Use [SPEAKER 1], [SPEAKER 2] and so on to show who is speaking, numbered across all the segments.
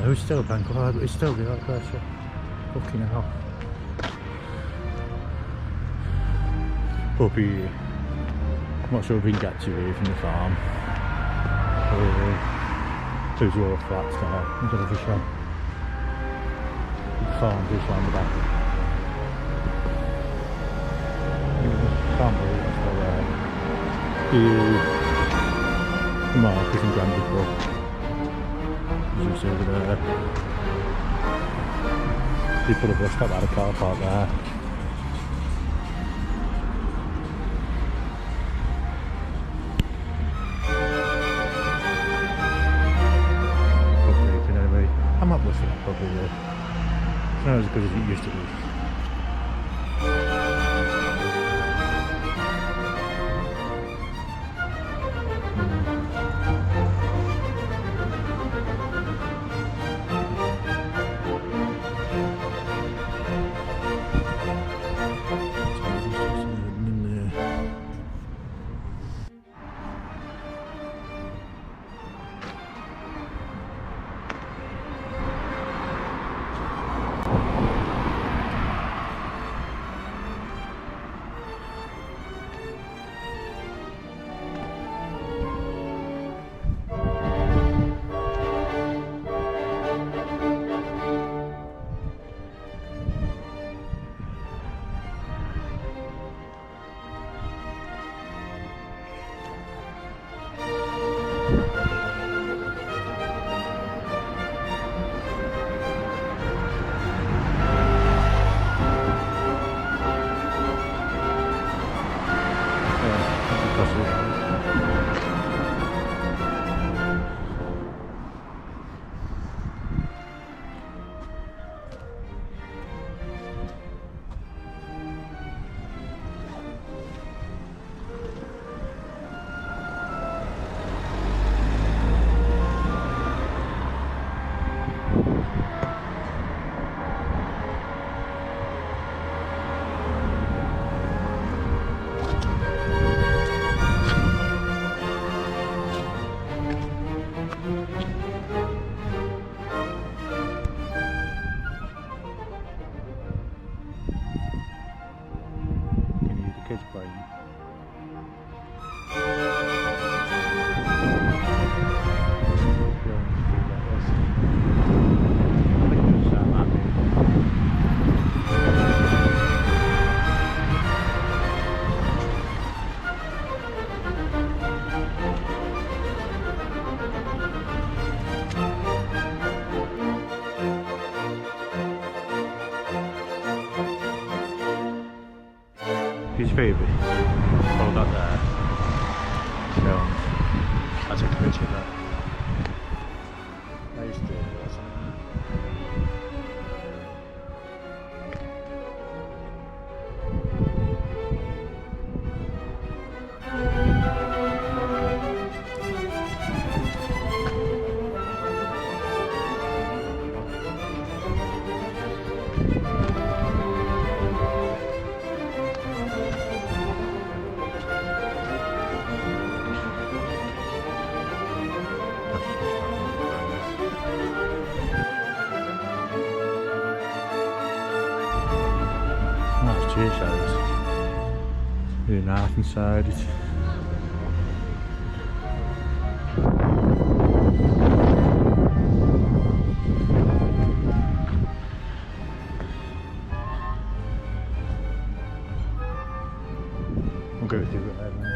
[SPEAKER 1] No, it's still a penkhull, but it's still the right pressure. Fucking hell. Up here. I'm not sure if we can get to here from the farm. Those lower flats there. I don't know if we can. The farm just round the back. Can't believe it's still there. The markers and Grandad Brook. Just over there. They put a bus stop at a car park there. Updating anyway. I'm not listening probably though. It's not as good as it used to be. Kids playing. His favourite. Hold that there. Films. I took a picture of that. I used to do it or something. That's cheers, guys. Really nice inside it. I'll go through it there now.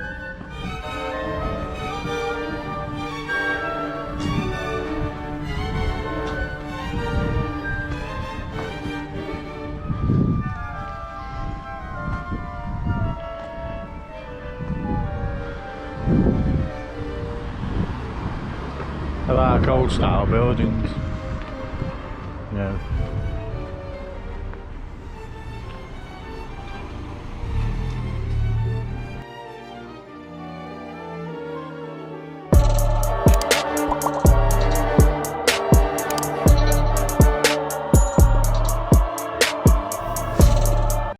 [SPEAKER 1] I like old style buildings, you know.